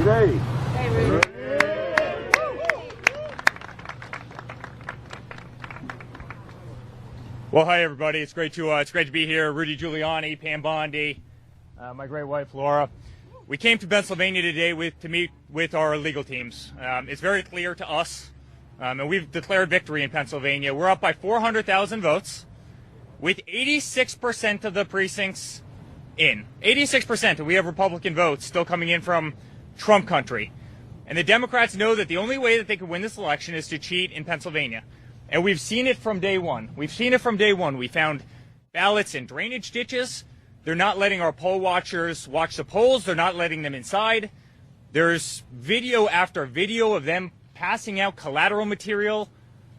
Rudy. Hey, Rudy. Well, hi everybody. It's great to be here. Rudy Giuliani, Pam Bondi, my great wife Laura. We came to Pennsylvania today to meet with our legal teams. It's very clear to us, and we've declared victory in Pennsylvania. We're up by 400,000 votes, with 86% of the precincts in. 86%, and we have Republican votes still coming in from Trump country. And the Democrats know that the only way that they can win this election is to cheat in Pennsylvania. And we've seen it from day one. We found ballots in drainage ditches. They're not letting our poll watchers watch the polls. They're not letting them inside. There's video after video of them passing out collateral material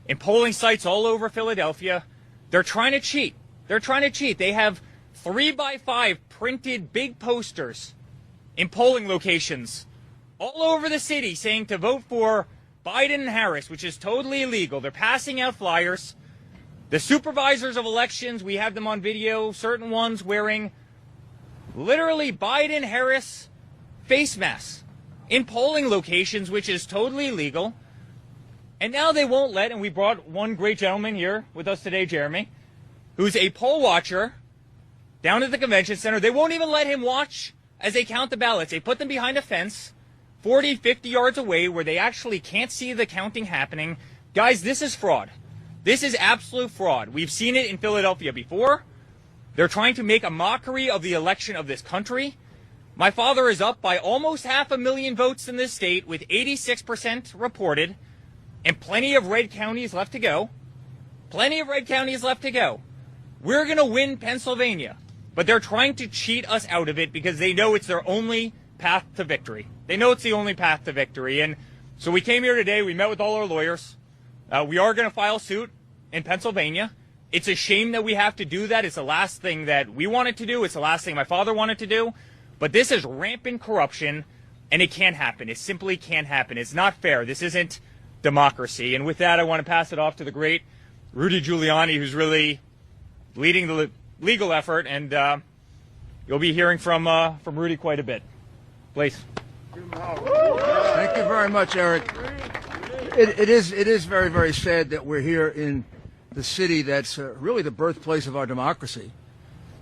in polling sites all over Philadelphia. They're trying to cheat. They have 3x5 printed big posters in polling locations all over the city saying to vote for Biden and Harris, which is totally illegal. They're passing out flyers. The supervisors of elections, we have them on video, certain ones wearing literally Biden, Harris face masks in polling locations, which is totally illegal. And now they won't let, and we brought one great gentleman here with us today, Jeremy, who's a poll watcher down at the convention center. They won't even let him watch as they count the ballots. They put them behind a fence 40, 50 yards away where they actually can't see the counting happening. Guys, this is fraud. This is absolute fraud. We've seen it in Philadelphia before. They're trying to make a mockery of the election of this country. My father is up by almost 500,000 votes in this state with 86% reported and plenty of red counties left to go. We're going to win Pennsylvania, but they're trying to cheat us out of it because they know it's their only path to victory. And so we came here today. We met with all our lawyers. We are going to file suit in Pennsylvania. It's a shame that we have to do that. It's the last thing that we wanted to do. It's the last thing my father wanted to do. But this is rampant corruption, and it can't happen. It simply can't happen. It's not fair. This isn't democracy. And with that, I want to pass it off to the great Rudy Giuliani, who's really leading the legal effort, and you'll be hearing from Rudy quite a bit. Please. Thank you very much, Eric. It is very, very sad that we're here in the city that's really the birthplace of our democracy.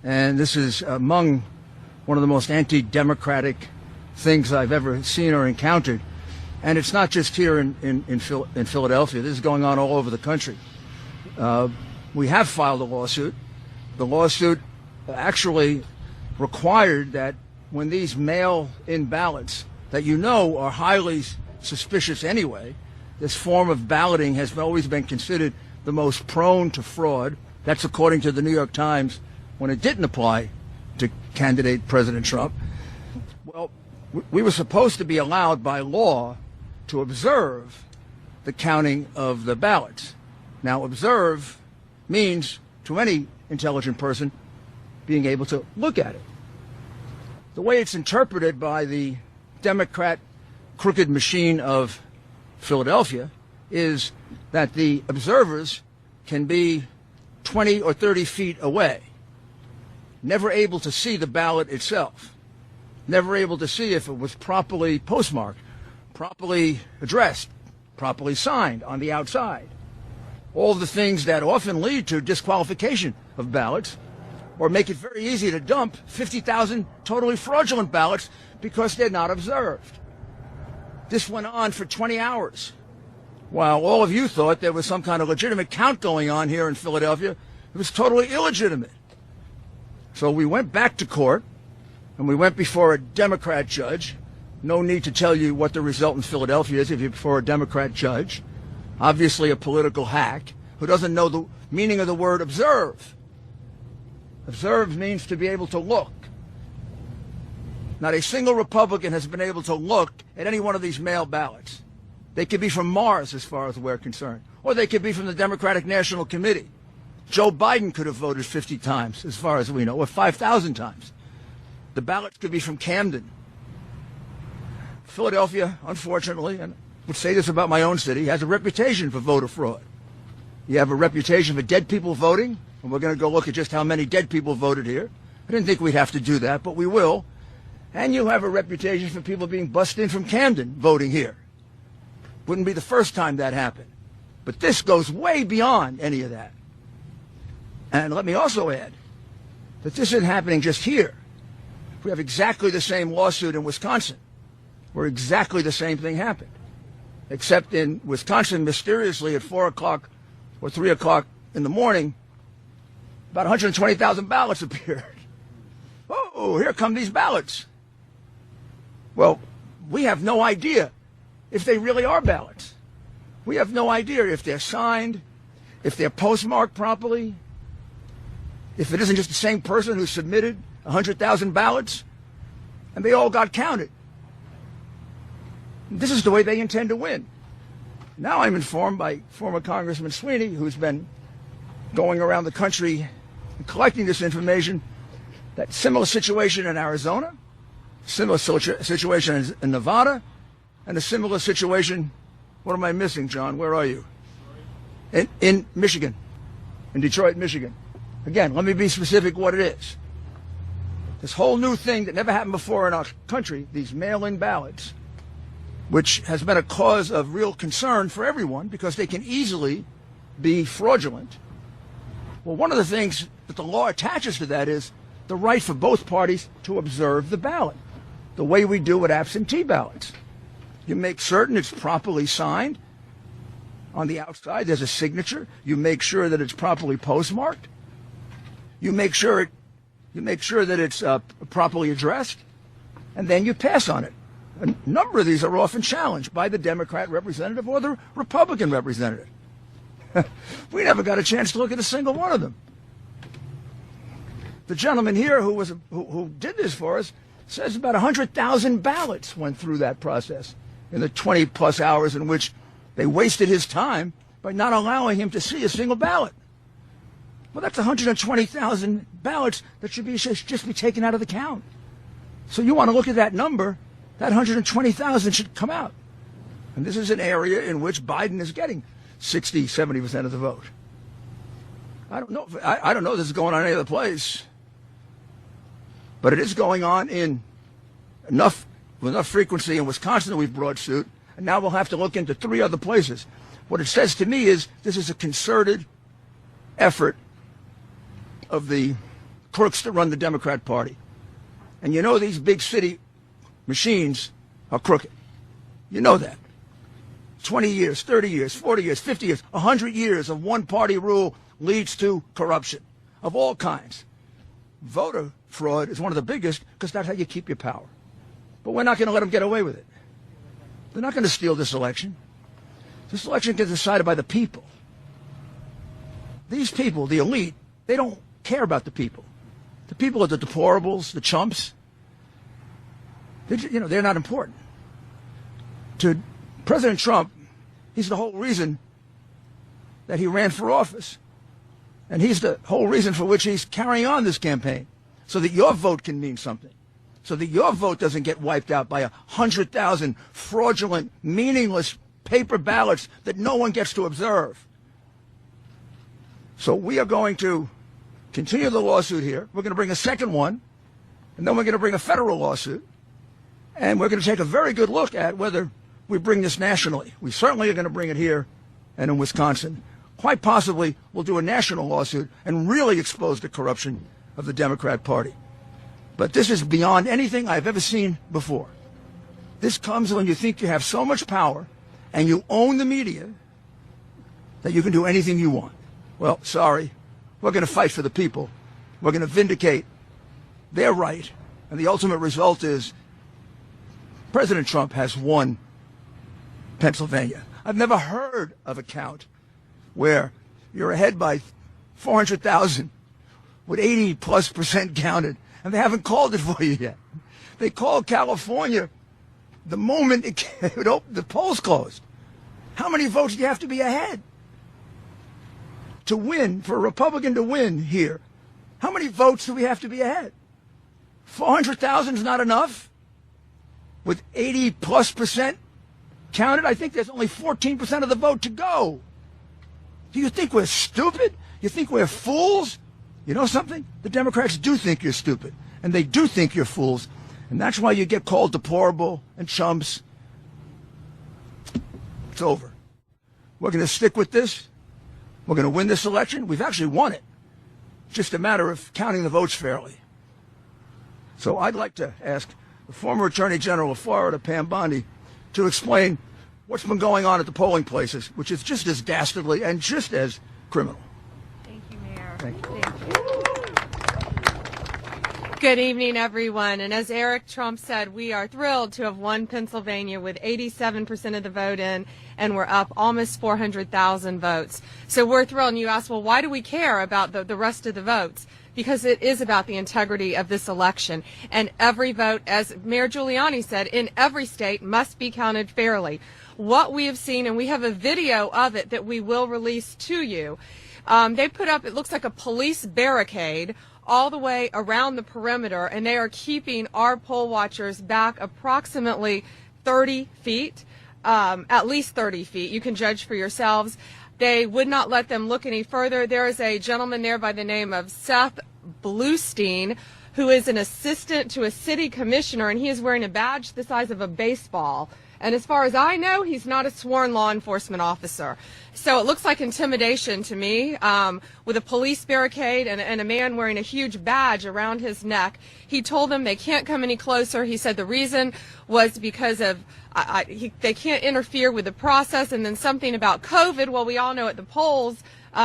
And this is among one of the most anti-democratic things I've ever seen or encountered. And it's not just here in Philadelphia. This is going on all over the country. We have filed a lawsuit. The lawsuit actually required that when these mail-in ballots that you know are highly suspicious anyway, this form of balloting has always been considered the most prone to fraud. That's according to the New York Times when it didn't apply to candidate President Trump. Well, we were supposed to be allowed by law to observe the counting of the ballots. Now, observe means, to any intelligent person, being able to look at it. The way it's interpreted by the Democrat crooked machine of Philadelphia is that the observers can be 20 or 30 feet away, never able to see the ballot itself, never able to see if it was properly postmarked, properly addressed, properly signed on the outside. All the things that often lead to disqualification of ballots or make it very easy to dump 50,000 totally fraudulent ballots because they're not observed. This went on for 20 hours. While all of you thought there was some kind of legitimate count going on here in Philadelphia, it was totally illegitimate. So we went back to court, and we went before a Democrat judge. No need to tell you what the result in Philadelphia is if you're before a Democrat judge. Obviously a political hack who doesn't know the meaning of the word observe. Observe means to be able to look. Not a single Republican has been able to look at any one of these mail ballots. They could be from Mars, as far as we're concerned, or they could be from the Democratic National Committee. Joe Biden could have voted 50 times, as far as we know, or 5,000 times. The ballots could be from Camden. Philadelphia, unfortunately, and I would say this about my own city, has a reputation for voter fraud. You have a reputation for dead people voting, and we're going to go look at just how many dead people voted here. I didn't think we'd have to do that, but we will. And you have a reputation for people being bussed in from Camden voting here. Wouldn't be the first time that happened. But this goes way beyond any of that. And let me also add that this isn't happening just here. We have exactly the same lawsuit in Wisconsin, where exactly the same thing happened. Except in Wisconsin, mysteriously at 4 o'clock or 3 o'clock in the morning, about 120,000 ballots appeared. Oh, here come these ballots. Well, we have no idea if they really are ballots. We have no idea if they're signed, if they're postmarked properly, if it isn't just the same person who submitted 100,000 ballots, and they all got counted. This is the way they intend to win. Now I'm informed by former Congressman Sweeney, who's been going around the country and collecting this information, that similar situation in Arizona, similar situation in Nevada, and a similar situation, what am I missing, John? Where are you? In Michigan, in Detroit, Michigan. Again, let me be specific what it is. This whole new thing that never happened before in our country, these mail-in ballots, which has been a cause of real concern for everyone because they can easily be fraudulent. Well, one of the things that the law attaches to that is the right for both parties to observe the ballot, the way we do with absentee ballots. You make certain it's properly signed. On the outside, there's a signature. You make sure that it's properly postmarked. You make sure that it's properly addressed, and then you pass on it. A number of these are often challenged by the Democrat representative or the Republican representative. We never got a chance to look at a single one of them. The gentleman here who did this for us says about 100,000 ballots went through that process in the 20-plus hours in which they wasted his time by not allowing him to see a single ballot. Well, that's 120,000 ballots that should just be taken out of the count. So you want to look at that number, that 120,000 should come out. And this is an area in which Biden is getting 60, 70% of the vote. I don't know if this is going on any other place, but it is going on with enough frequency in Wisconsin that we've brought suit, and now we'll have to look into 3 other places. What it says to me is this is a concerted effort of the crooks that run the Democrat Party. And you know these big city machines are crooked. You know that. 20 years, 30 years, 40 years, 50 years, 100 years of one-party rule leads to corruption of all kinds. Voter fraud is one of the biggest because that's how you keep your power. But we're not going to let them get away with it. They're not going to steal this election. This election gets decided by the people. These people, the elite, they don't care about the people. The people are the deplorables, the chumps. They're not important. To President Trump, he's the whole reason that he ran for office. And he's the whole reason for which he's carrying on this campaign, so that your vote can mean something, so that your vote doesn't get wiped out by 100,000 fraudulent, meaningless paper ballots that no one gets to observe. So we are going to continue the lawsuit here. We're going to bring a second one, and then we're going to bring a federal lawsuit, and we're going to take a very good look at whether we bring this nationally. We certainly are going to bring it here and in Wisconsin. Quite possibly we'll do a national lawsuit and really expose the corruption of the Democrat Party. But this is beyond anything I've ever seen before. This comes when you think you have so much power and you own the media that you can do anything you want. Well, sorry, we're going to fight for the people. We're going to vindicate their right. And the ultimate result is President Trump has won Pennsylvania. I've never heard of a count where you're ahead by 400,000 with 80+% counted, and they haven't called it for you yet. They called California the moment the polls closed. How many votes do you have to be ahead to win, for a Republican to win here? How many votes do we have to be ahead? 400,000 is not enough? With 80+% counted, I think there's only 14% of the vote to go. Do you think we're stupid? You think we're fools? You know something? The Democrats do think you're stupid, and they do think you're fools, And that's why you get called deplorable and chumps. It's over. We're going to stick with this. We're going to win this election. We've actually won it. It's just a matter of counting the votes fairly. So I'd like to ask the former Attorney General of Florida, Pam Bondi, to explain what's been going on at the polling places, which is just as dastardly and just as criminal. Thank you, Mayor. Thank you. Good evening, everyone. And as Eric Trump said, we are thrilled to have won Pennsylvania with 87% of the vote in, and we're up almost 400,000 votes. So we're thrilled. And you ask, well, why do we care about the rest of the votes? Because it is about the integrity of this election. And every vote, as Mayor Giuliani said, in every state must be counted fairly. What we have seen, and we have a video of it that we will release to you, they put up, it looks like a police barricade all the way around the perimeter, and they are keeping our poll watchers back approximately 30 feet, at least 30 feet. You can judge for yourselves. They would not let them look any further. There is a gentleman there by the name of Seth Bluestein, who is an assistant to a city commissioner, and he is wearing a badge the size of a baseball. And as far as I know, he's not a sworn law enforcement officer. So it looks like intimidation to me, with a police barricade and a man wearing a huge badge around his neck. He told them they can't come any closer. He said the reason was because of they can't interfere with the process, and then something about COVID. Well, we all know at the polls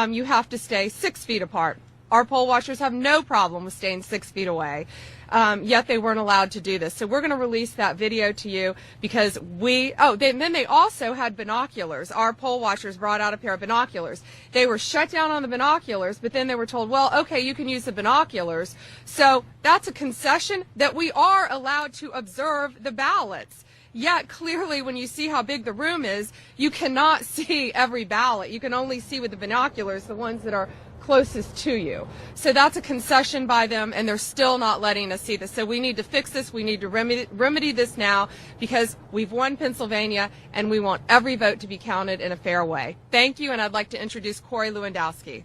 you have to stay 6 feet apart. Our poll watchers have no problem with staying 6 feet away, yet they weren't allowed to do this. So we're going to release that video to you because then they also had binoculars. Our poll watchers brought out a pair of binoculars. They were shut down on the binoculars, but then they were told, well, okay, you can use the binoculars. So that's a concession that we are allowed to observe the ballots. Yet, clearly, when you see how big the room is, you cannot see every ballot. You can only see with the binoculars the ones that are closest to you. So that's a concession by them, and they're still not letting us see this. So we need to fix this. We need to remedy this now because we've won Pennsylvania, and we want every vote to be counted in a fair way. Thank you, and I'd like to introduce Corey Lewandowski.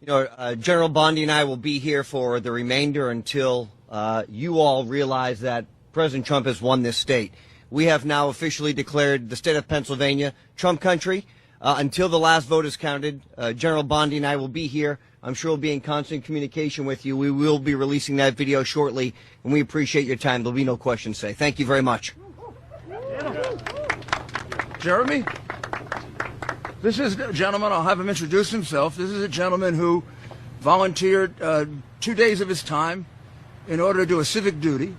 You know, General Bondi and I will be here for the remainder until you all realize that President Trump has won this state. We have now officially declared the state of Pennsylvania Trump country. Until the last vote is counted, General Bondi and I will be here. I'm sure we'll be in constant communication with you. We will be releasing that video shortly, and we appreciate your time. There'll be no questions today. Thank you very much. Jeremy? This is a gentleman, I'll have him introduce himself. This is a gentleman who volunteered 2 days of his time in order to do a civic duty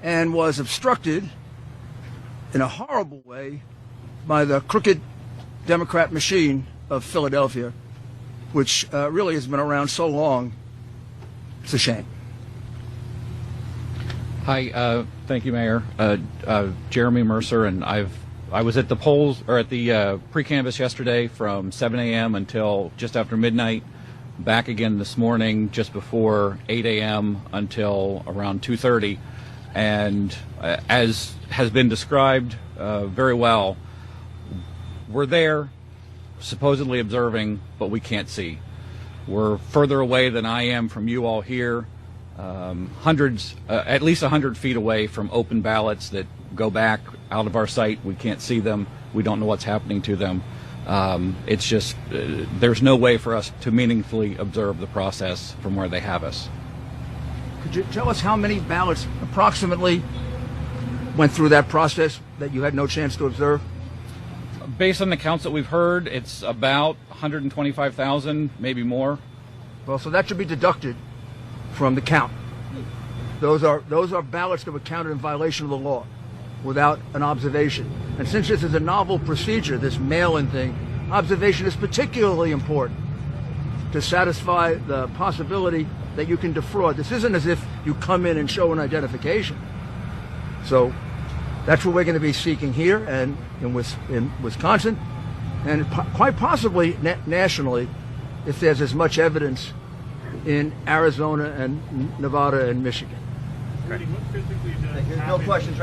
and was obstructed in a horrible way by the crooked Democrat machine of Philadelphia, which really has been around so long. It's a shame. Hi, thank you, Mayor. Jeremy Mercer, and I was at the polls, or at the pre-canvass yesterday from 7 a.m. until just after midnight, back again this morning just before 8 a.m. until around 2:30. And as has been described very well, we're there supposedly observing, but we can't see. We're further away than I am from you all here, at least 100 feet away from open ballots that go back out of our sight. We can't see them. We don't know what's happening to them. It's just, there's no way for us to meaningfully observe the process from where they have us. Could you tell us how many ballots approximately went through that process that you had no chance to observe? Based on the counts that we've heard, it's about 125,000, maybe more. Well, so that should be deducted from the count. Those are ballots that were counted in violation of the law without an observation. And since this is a novel procedure, this mail-in thing, observation is particularly important to satisfy the possibility that you can defraud. This isn't as if you come in and show an identification. So that's what we're going to be seeking here and in Wisconsin, and quite possibly nationally, if there's as much evidence in Arizona and Nevada and Michigan. No questions right now.